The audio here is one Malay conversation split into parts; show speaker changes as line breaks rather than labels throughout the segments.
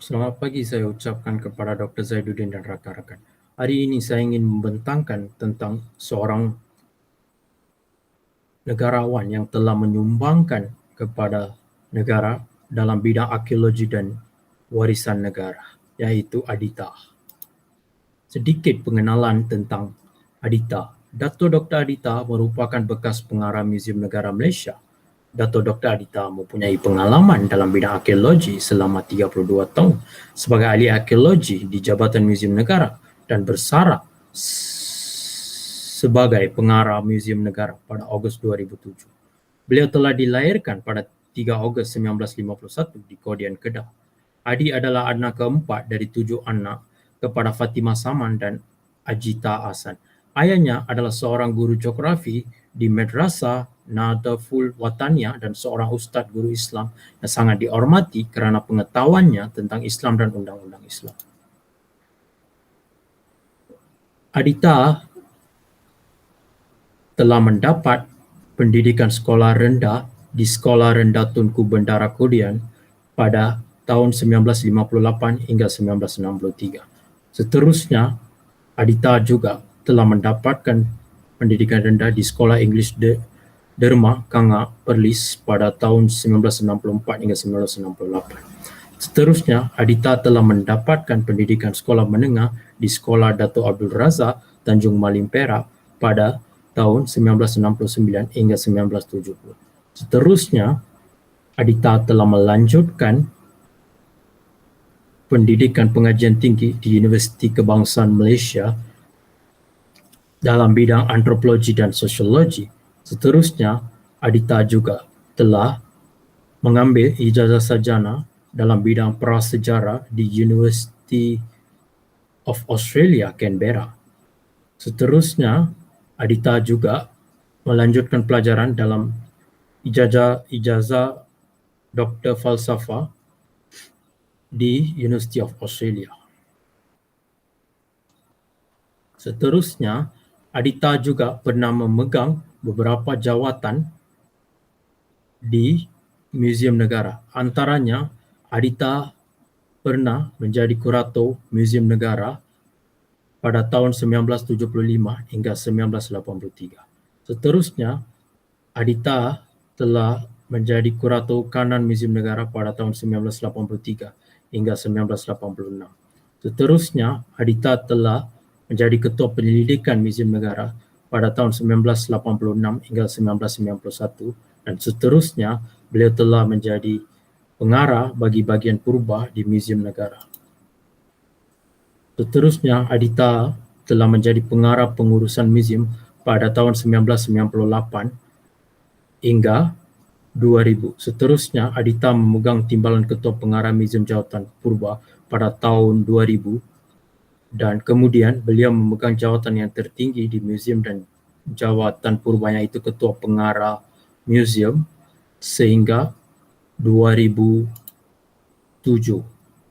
Selamat pagi saya ucapkan kepada Dr. Zaiduddin dan rakan-rakan. Hari ini saya ingin membentangkan tentang seorang negarawan yang telah menyumbangkan kepada negara dalam bidang arkeologi dan warisan negara, yaitu Aditya. Sedikit pengenalan tentang Aditya. Dato' Dr. Aditya merupakan bekas pengarah Muzium Negara Malaysia. Dato' Dr. Aditya mempunyai pengalaman dalam bidang arkeologi selama 32 tahun sebagai ahli arkeologi di Jabatan Muzium Negara dan bersara sebagai pengarah Muzium Negara pada Ogos 2007. Beliau telah dilahirkan pada 3 Ogos 1951 di Kodian, Kedah. Adi adalah anak keempat dari 7 anak kepada Fatimah Saman dan Ajita Hasan. Ayahnya adalah seorang guru geografi di Madrasah Nadaful Wataniyah dan seorang ustaz guru Islam yang sangat dihormati kerana pengetahuannya tentang Islam dan undang-undang Islam. Aditya telah mendapat pendidikan sekolah rendah di Sekolah Rendah Tunku Bendara Kodian pada tahun 1958 hingga 1963. Seterusnya, Aditya juga telah mendapatkan pendidikan rendah di Sekolah Inggeris Derma Kanga Perlis pada tahun 1964 hingga 1968. Seterusnya, Aditya telah mendapatkan pendidikan sekolah menengah di Sekolah Dato' Abdul Razak Tanjung Malim Perak pada tahun 1969 hingga 1970. Seterusnya, Aditya telah melanjutkan pendidikan pengajian tinggi di Universiti Kebangsaan Malaysia dalam bidang antropologi dan sosiologi. Seterusnya, Aditya juga telah mengambil ijazah sarjana dalam bidang prasejarah di University of Australia, Canberra. Seterusnya, Aditya juga melanjutkan pelajaran dalam ijazah Dr. Falsafah di University of Australia. Seterusnya, Aditya juga pernah memegang beberapa jawatan di Muzium Negara. Antaranya, Aditya pernah menjadi kurator Muzium Negara pada tahun 1975 hingga 1983. Seterusnya, Aditya telah menjadi kurator kanan Muzium Negara pada tahun 1983 hingga 1986. Seterusnya, Aditya telah menjadi ketua penyelidikan Muzium Negara pada tahun 1986 hingga 1991 dan seterusnya beliau telah menjadi pengarah bagi bahagian purba di Muzium Negara. Seterusnya, Aditya telah menjadi pengarah pengurusan muzium pada tahun 1998 hingga 2000. Seterusnya, Aditya memegang timbalan ketua pengarah Muzium Jawatan Purba pada tahun 2000 dan kemudian beliau memegang jawatan yang tertinggi di muzium dan jawatan purba, iaitu ketua pengarah muzium sehingga 2007.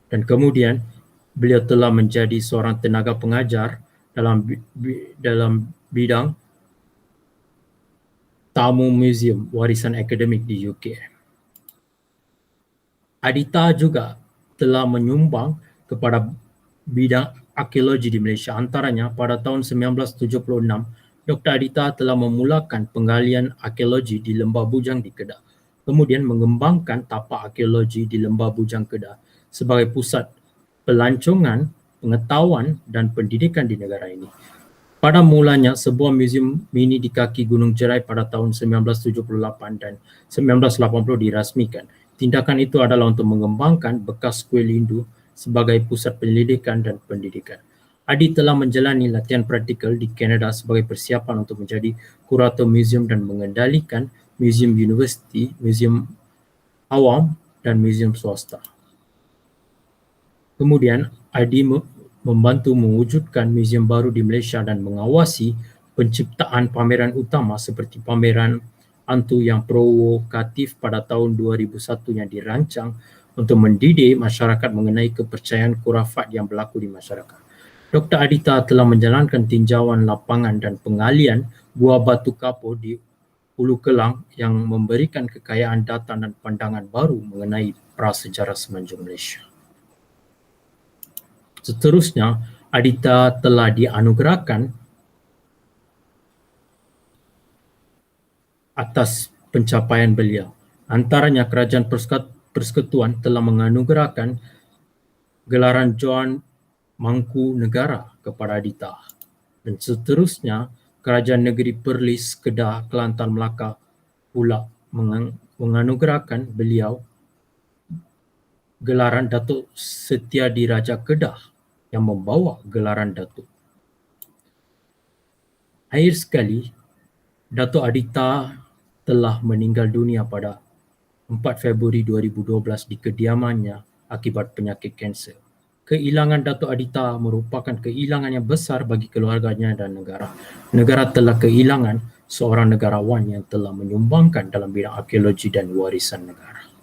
Dan kemudian beliau telah menjadi seorang tenaga pengajar dalam bidang tamu muzium warisan akademik di UK. Aditya juga telah menyumbang kepada bidang arkeologi di Malaysia. Antaranya, pada tahun 1976, Dr. Aditya telah memulakan penggalian arkeologi di Lembah Bujang di Kedah. Kemudian mengembangkan tapak arkeologi di Lembah Bujang Kedah sebagai pusat pelancongan, pengetahuan dan pendidikan di negara ini. Pada mulanya, sebuah muzium mini di kaki Gunung Jerai pada tahun 1978 dan 1980 dirasmikan. Tindakan itu adalah untuk mengembangkan bekas kuil Hindu sebagai pusat penyelidikan dan pendidikan. Adi telah menjalani latihan praktikal di Kanada sebagai persiapan untuk menjadi kurator muzium dan mengendalikan muzium universiti, muzium awam dan muzium swasta. Kemudian, Adi membantu mewujudkan muzium baru di Malaysia dan mengawasi penciptaan pameran utama seperti pameran hantu yang provokatif pada tahun 2001 yang dirancang untuk mendidik masyarakat mengenai kepercayaan khurafat yang berlaku di masyarakat. Dr. Aditya telah menjalankan tinjauan lapangan dan penggalian Gua Batu Kapur di Hulu Kelang yang memberikan kekayaan data dan pandangan baru mengenai prasejarah Semenanjung Malaysia. Seterusnya, Aditya telah dianugerahkan atas pencapaian beliau. Antaranya, Kerajaan Persekutuan telah menganugerahkan gelaran Johan Mangkunegara kepada Aditya. Dan seterusnya, Kerajaan Negeri Perlis, Kedah, Kelantan, Melaka pula menganugerahkan beliau gelaran Datuk Setiadiraja Kedah yang membawa gelaran Datuk. Akhir sekali, Datuk Aditya telah meninggal dunia pada 4 Februari 2012 di kediamannya akibat penyakit kanser. Kehilangan Datuk Aditya merupakan kehilangan yang besar bagi keluarganya dan negara. Negara telah kehilangan seorang negarawan yang telah menyumbangkan dalam bidang arkeologi dan warisan negara.